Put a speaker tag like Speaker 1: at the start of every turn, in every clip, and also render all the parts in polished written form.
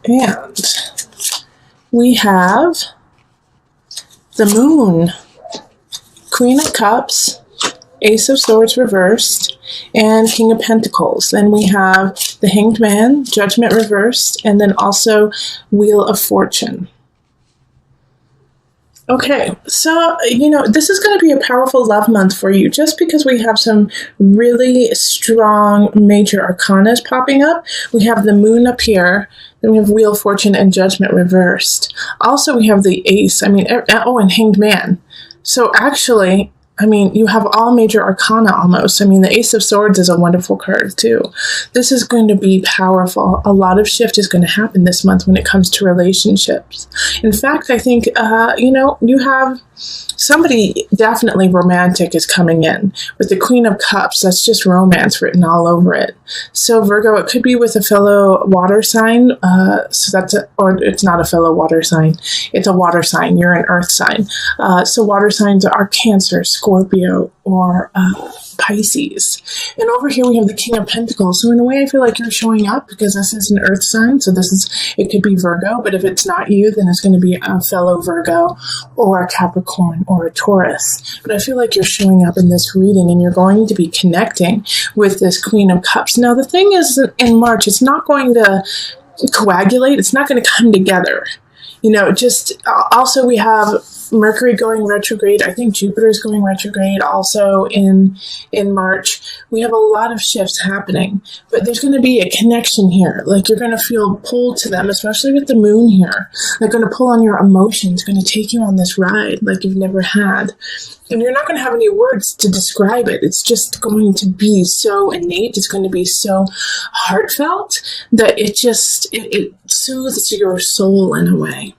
Speaker 1: And we have the Moon, Queen of Cups, Ace of Swords reversed, and King of Pentacles. Then we have the Hanged Man, Judgment reversed, and then also Wheel of Fortune. Okay, so, this is going to be a powerful love month for you just because we have some really strong major arcana popping up. We have the Moon up here, then we have Wheel of Fortune and Judgment reversed. Also, we have the Ace, and Hanged Man. So actually, you have all major arcana almost. The Ace of Swords is a wonderful card too. This is going to be powerful. A lot of shift is going to happen this month when it comes to relationships. In fact, I think, you have somebody definitely romantic is coming in. With the Queen of Cups, that's just romance written all over it. So Virgo, it could be with a fellow water sign. Or it's not a fellow water sign. It's a water sign. You're an earth sign. So water signs are Cancer, Scorpio, or Pisces. And over here we have the King of Pentacles. So in a way I feel like you're showing up because this is an earth sign. So it could be Virgo, but if it's not you, then it's going to be a fellow Virgo or a Capricorn or a Taurus. But I feel like you're showing up in this reading and you're going to be connecting with this Queen of Cups. Now the thing is, in March, it's not going to coagulate. It's not going to come together. Also we have Mercury going retrograde. I think Jupiter is going retrograde also in March. We have a lot of shifts happening, but there's going to be a connection here. Like you're going to feel pulled to them, especially with the Moon here. They're going to pull on your emotions, going to take you on this ride like you've never had. And you're not going to have any words to describe it. It's just going to be so innate. It's going to be so heartfelt that it soothes your soul in a way.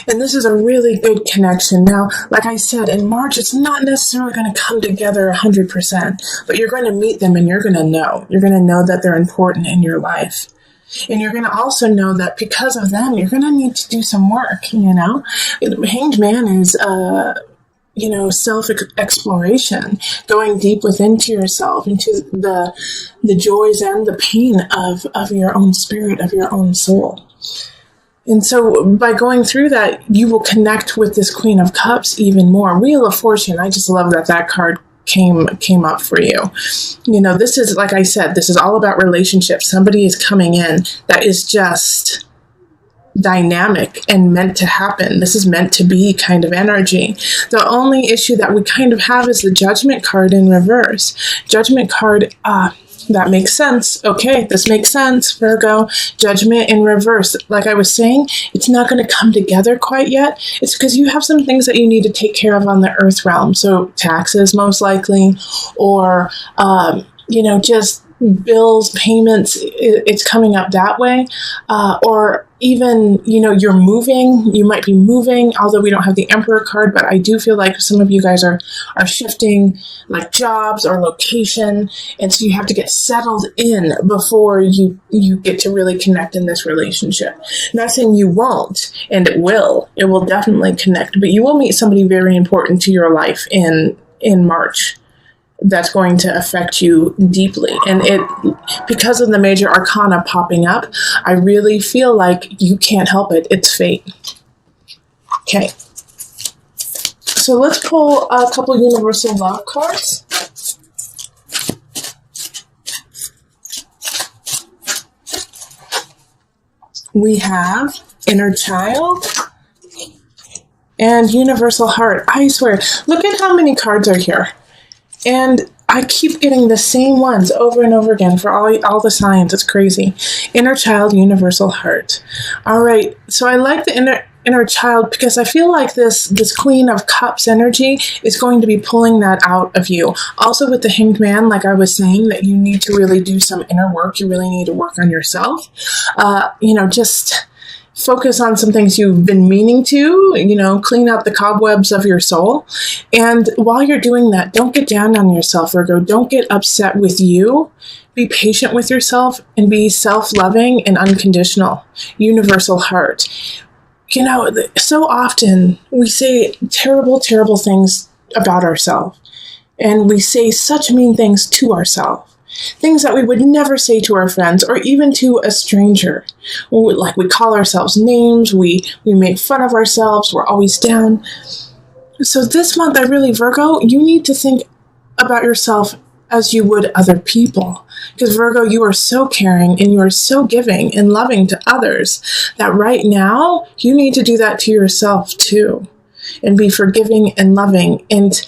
Speaker 1: And this is a really good connection. Now, like I said, in March, it's not necessarily going to come together 100%, but you're going to meet them and you're going to know. You're going to know that they're important in your life. And you're going to also know that because of them, you're going to need to do some work, Hanged Man is, self-exploration, going deep within to yourself, into the joys and the pain of your own spirit, of your own soul. And so by going through that, you will connect with this Queen of Cups even more. Wheel of Fortune, I just love that card came up for you. This is, like I said, this is all about relationships. Somebody is coming in that is just dynamic and meant to happen. This is meant to be kind of energy. The only issue that we kind of have is the Judgment card in reverse. Judgment card, that makes sense. Okay, this makes sense, Virgo. Judgment in reverse. Like I was saying, it's not going to come together quite yet. It's because you have some things that you need to take care of on the earth realm. So taxes, most likely, or, just bills, payments, it's coming up that way. Or even, you're moving, you might be moving, although we don't have the Emperor card, but I do feel like some of you guys are shifting like jobs or location. And so you have to get settled in before you get to really connect in this relationship. I'm not saying you won't, and it will definitely connect, but you will meet somebody very important to your life in March. That's going to affect you deeply. And because of the major arcana popping up, I really feel like you can't help it. It's fate. Okay. So let's pull a couple universal love cards. We have Inner Child and Universal Heart. I swear, look at how many cards are here. And I keep getting the same ones over and over again for all the signs. It's crazy. Inner Child, Universal Heart. All right. So I like the inner child because I feel like this Queen of Cups energy is going to be pulling that out of you. Also with the Hanged Man, like I was saying, that you need to really do some inner work. You really need to work on yourself. Just focus on some things you've been meaning to, clean out the cobwebs of your soul. And while you're doing that, don't get down on yourself, Virgo. Don't get upset with you. Be patient with yourself and be self-loving and unconditional. Universal Heart. So often we say terrible, terrible things about ourselves. And we say such mean things to ourselves. Things that we would never say to our friends or even to a stranger. Like we call ourselves names, we make fun of ourselves, we're always down. So this month, Virgo, you need to think about yourself as you would other people. Because Virgo, you are so caring and you are so giving and loving to others that right now you need to do that to yourself too, and be forgiving and loving and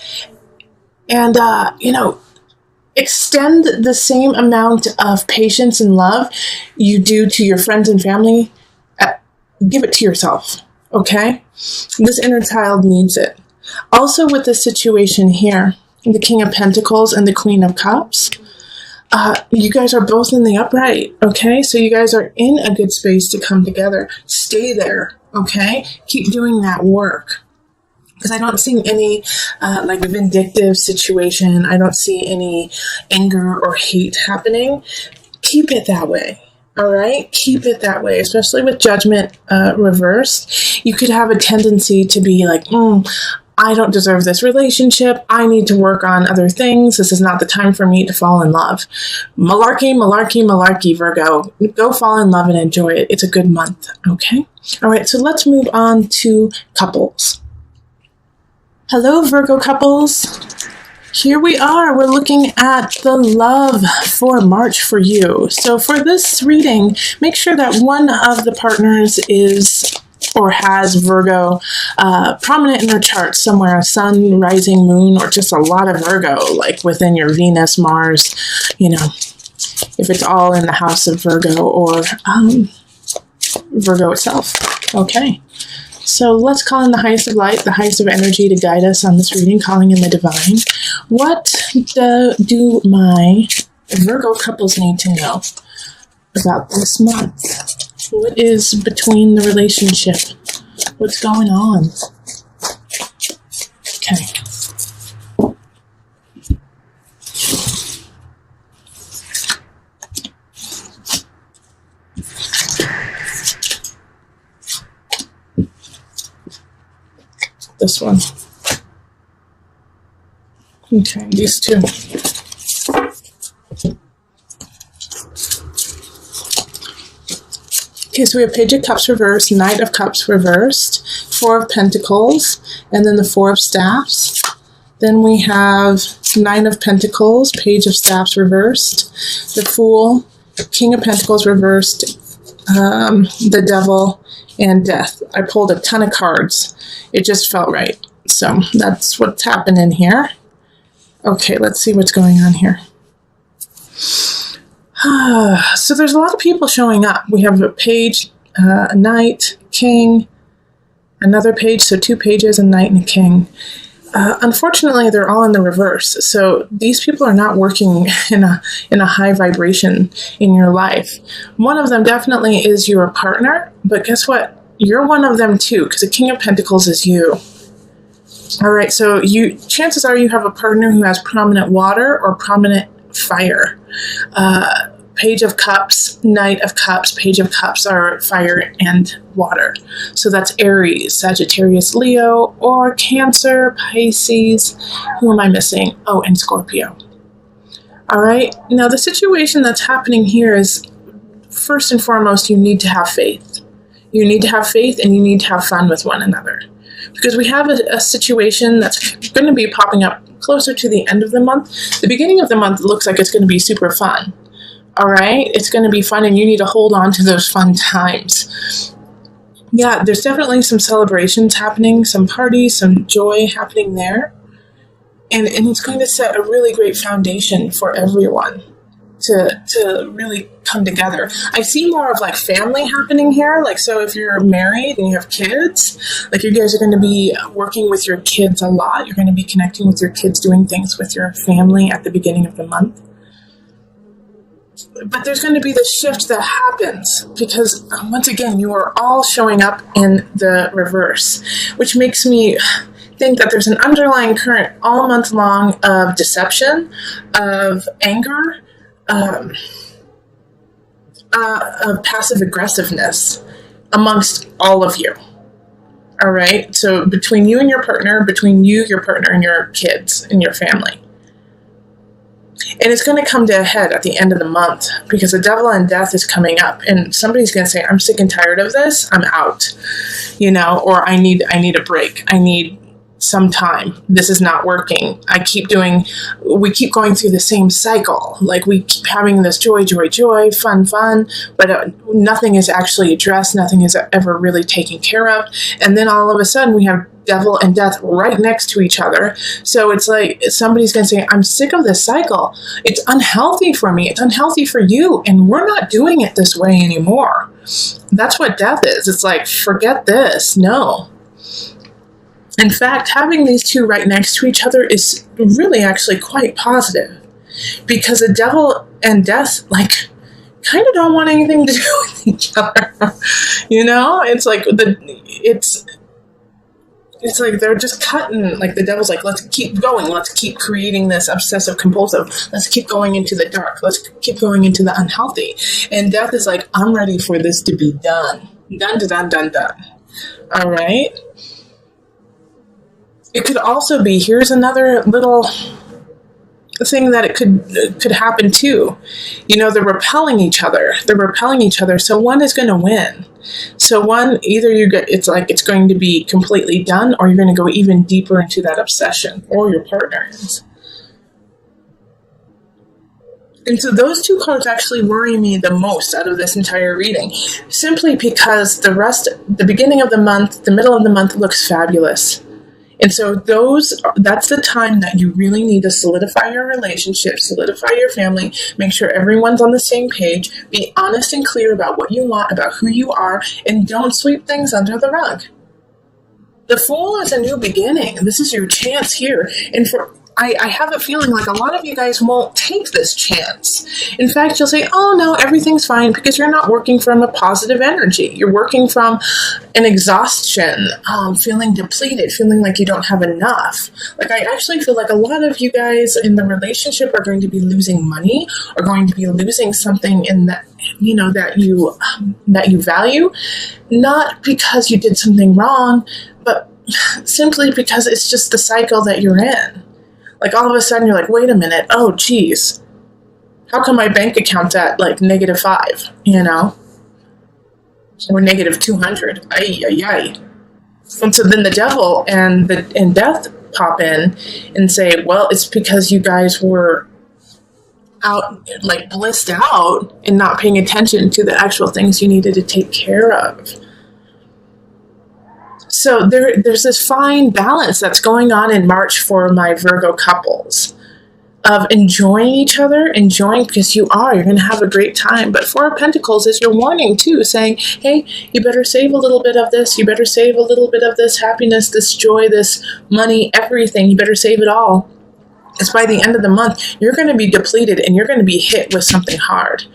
Speaker 1: extend the same amount of patience and love you do to your friends and family. Give it to yourself, okay? This inner child needs it. Also with this situation here, the King of Pentacles and the Queen of Cups, you guys are both in the upright, okay? So you guys are in a good space to come together. Stay there, okay? Keep doing that work. Because I don't see any vindictive situation. I don't see any anger or hate happening. Keep it that way. All right? Keep it that way, especially with judgment reversed. You could have a tendency to be like, I don't deserve this relationship. I need to work on other things. This is not the time for me to fall in love. Malarkey, malarkey, malarkey, Virgo. Go fall in love and enjoy it. It's a good month. Okay? All right, so let's move on to couples. Hello, Virgo couples. Here we are. We're looking at the love for March for you. So for this reading, make sure that one of the partners is or has Virgo prominent in their chart somewhere, sun, rising, moon, or just a lot of Virgo, like within your Venus, Mars, if it's all in the house of Virgo or Virgo itself. Okay. So let's call in the highest of light, the highest of energy to guide us on this reading, calling in the divine. What do my Virgo couples need to know about this month? What is between the relationship? What's going on? Okay. This one. Okay, these two. Okay, so we have Page of Cups reversed, Knight of Cups reversed, Four of Pentacles, and then the Four of Staffs. Then we have Nine of Pentacles, Page of Staffs reversed, the Fool, King of Pentacles reversed, the Devil, and Death. I pulled a ton of cards. It just felt right. So that's what's happening here. Okay, let's see what's going on here. So there's a lot of people showing up. We have a page, a knight, king, another page, so two pages, a knight and a king. Unfortunately, they're all in the reverse. So these people are not working in a high vibration in your life. One of them definitely is your partner, but guess what? You're one of them too, because the King of Pentacles is you. All right, so chances are you have a partner who has prominent water or prominent fire. Page of Cups, Knight of Cups, Page of Cups are fire and water. So that's Aries, Sagittarius, Leo, or Cancer, Pisces. Who am I missing? Oh, and Scorpio. All right. Now, the situation that's happening here is, first and foremost, you need to have faith. You need to have faith and you need to have fun with one another. Because we have a situation that's going to be popping up closer to the end of the month. The beginning of the month looks like it's going to be super fun. All right? It's going to be fun and you need to hold on to those fun times. Yeah, there's definitely some celebrations happening, some parties, some joy happening there. And it's going to set a really great foundation for everyone to really come together. I see more of like family happening here. Like, so if you're married and you have kids, like you guys are going to be working with your kids a lot. You're going to be connecting with your kids, doing things with your family at the beginning of the month. But there's going to be this shift that happens because, once again, you are all showing up in the reverse, which makes me think that there's an underlying current all month long of deception, of anger, of passive aggressiveness amongst all of you. All right? So between you and your partner, between you, your partner, and your kids and your family. And it's going to come to a head at the end of the month because the devil and death is coming up. And somebody's going to say, I'm sick and tired of this. I'm out, or I need a break. I need some time. This is not working. We keep going through the same cycle. Like we keep having this joy, fun, but nothing is actually addressed. Nothing is ever really taken care of. And then all of a sudden we have devil and death right next to each other. So it's like somebody's going to say, I'm sick of this cycle. It's unhealthy for me. It's unhealthy for you. And we're not doing it this way anymore. That's what death is. It's like, forget this. No. In fact, having these two right next to each other is really actually quite positive because the devil and death, kind of don't want anything to do with each other. It's like it's like they're just cutting, like the devil's like, let's keep going. Let's keep creating this obsessive compulsive. Let's keep going into the dark. Let's keep going into the unhealthy. And death is like, I'm ready for this to be done. Done. All right. It could also be, here's another little thing that it could happen too. They're repelling each other. So one is going to win. So one, either it's going to be completely done, or you're going to go even deeper into that obsession, or your partner is. And so those two cards actually worry me the most out of this entire reading, simply because the beginning of the month, the middle of the month looks fabulous. And so that's the time that you really need to solidify your relationship, solidify your family, make sure everyone's on the same page, be honest and clear about what you want, about who you are, and don't sweep things under the rug. The Fool is a new beginning. This is your chance here. And I have a feeling like a lot of you guys won't take this chance. In fact, you'll say, oh no, everything's fine, because you're not working from a positive energy. You're working from an exhaustion, feeling depleted, feeling like you don't have enough. Like I actually feel like a lot of you guys in the relationship are going to be losing money, or going to be losing something in that, that you value, not because you did something wrong, but simply because it's just the cycle that you're in. Like all of a sudden you're like, wait a minute, oh geez, how come my bank account's at like -5, or -200? Ay. And so then the devil and death pop in and say, well, it's because you guys were out, like blissed out, and not paying attention to the actual things you needed to take care of. So there's this fine balance that's going on in March for my Virgo couples of enjoying each other, because you're going to have a great time. But Four of Pentacles is your warning too, saying, hey, you better save a little bit of this. You better save a little bit of this happiness, this joy, this money, everything. You better save it all. Because by the end of the month, you're going to be depleted and you're going to be hit with something hard.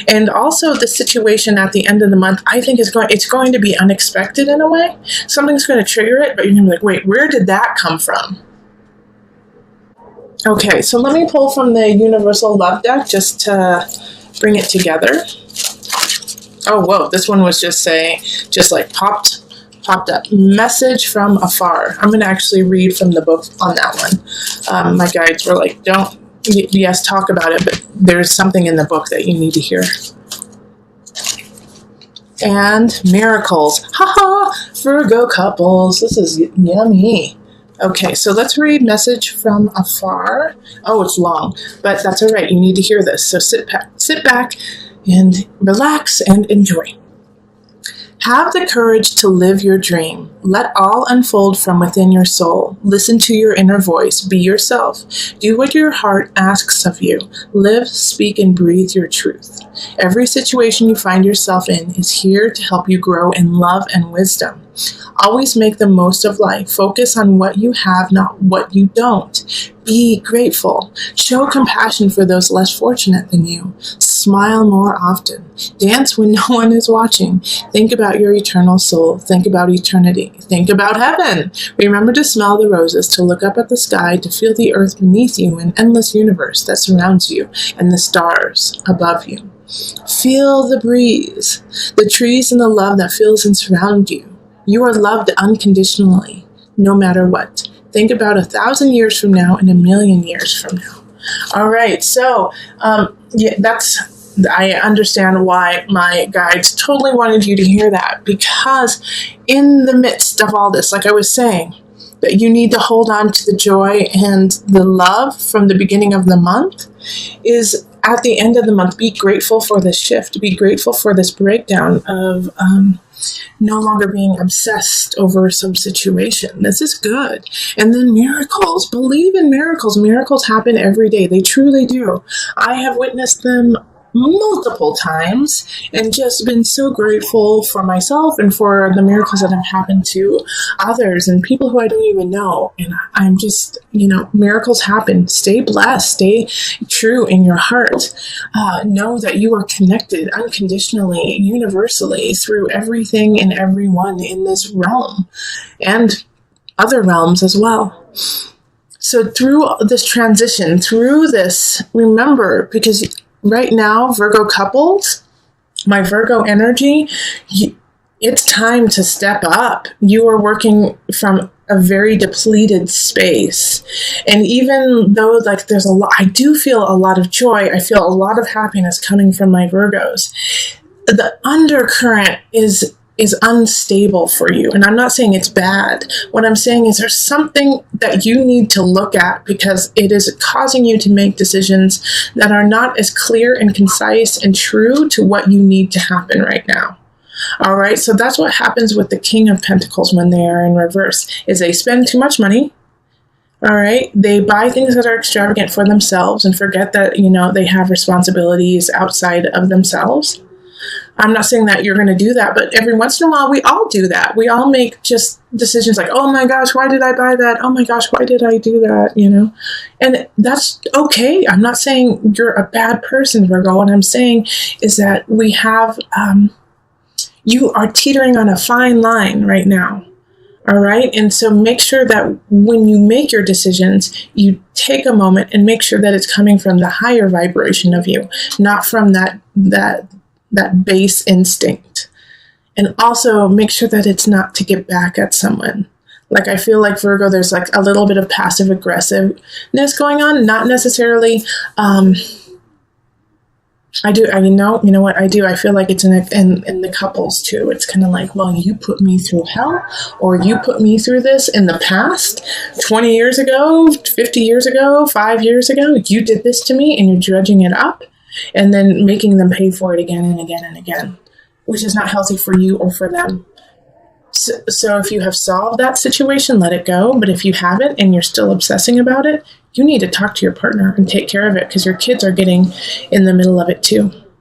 Speaker 1: And also the situation at the end of the month, I think it's going to be unexpected in a way. Something's going to trigger it, but you're going to be like, wait, where did that come from? Okay, so let me pull from the Universal Love deck just to bring it together. Oh, whoa, this one was just popped up. Message from afar. I'm going to actually read from the book on that one. My guides were like, yes, talk about it, but there's something in the book that you need to hear. And miracles. Haha, Virgo couples. This is yummy. Okay, so let's read Message from Afar. Oh, it's long, but that's all right. You need to hear this. So sit back and relax and enjoy. Have the courage to live your dream. Let all unfold from within your soul. Listen to your inner voice. Be yourself. Do what your heart asks of you. Live, speak, and breathe your truth. Every situation you find yourself in is here to help you grow in love and wisdom. Always make the most of life. Focus on what you have, not what you don't. Be grateful. Show compassion for those less fortunate than you. Smile more often. Dance when no one is watching. Think about your eternal soul. Think about eternity. Think about heaven. Remember to smell the roses, to look up at the sky, to feel the earth beneath you, an endless universe that surrounds you, and the stars above you. Feel the breeze, the trees, and the love that fills and surrounds you. You are loved unconditionally, no matter what. Think about 1,000 years from now and 1,000,000 years from now. All right. So, yeah, I understand why my guides totally wanted you to hear that, because in the midst of all this, like I was saying, that you need to hold on to the joy and the love from the beginning of the month is at the end of the month, be grateful for this shift, be grateful for this breakdown of no longer being obsessed over some situation. This is good. And then miracles, believe in miracles. Miracles happen every day. They truly do. I have witnessed them multiple times and just been so grateful for myself and for the miracles that have happened to others and people who I don't even know. And I'm just, miracles happen. Stay blessed. Stay true in your heart. Know that you are connected unconditionally, universally through everything and everyone in this realm and other realms as well. So through this transition, through this, remember, because right now, Virgo couples, my Virgo energy, it's time to step up. You are working from a very depleted space. And even though there's a lot, I do feel a lot of joy. I feel a lot of happiness coming from my Virgos. The undercurrent is unstable for you. And I'm not saying it's bad. What I'm saying is there's something that you need to look at, because it is causing you to make decisions that are not as clear and concise and true to what you need to happen right now. All right. So that's what happens with the King of Pentacles when they are in reverse, is they spend too much money. All right. They buy things that are extravagant for themselves and forget that, they have responsibilities outside of themselves. I'm not saying that you're going to do that, but every once in a while, we all do that. We all make just decisions like, oh my gosh, why did I buy that? Oh my gosh, why did I do that? And that's okay. I'm not saying you're a bad person, Virgo. What I'm saying is that we have, you are teetering on a fine line right now. All right. And so make sure that when you make your decisions, you take a moment and make sure that it's coming from the higher vibration of you, not from that base instinct. And also make sure that it's not to get back at someone. Like, I feel like Virgo, there's like a little bit of passive aggressiveness going on, not necessarily, I do, you know what I do? I feel like it's in the couples too. It's kind of like, well, you put me through hell, or you put me through this in the past, 20 years ago, 50 years ago, 5 years ago, you did this to me, and you're dredging it up and then making them pay for it again and again and again, which is not healthy for you or for them. So if you have solved that situation, let it go. But if you haven't and you're still obsessing about it, you need to talk to your partner and take care of it, because your kids are getting in the middle of it too.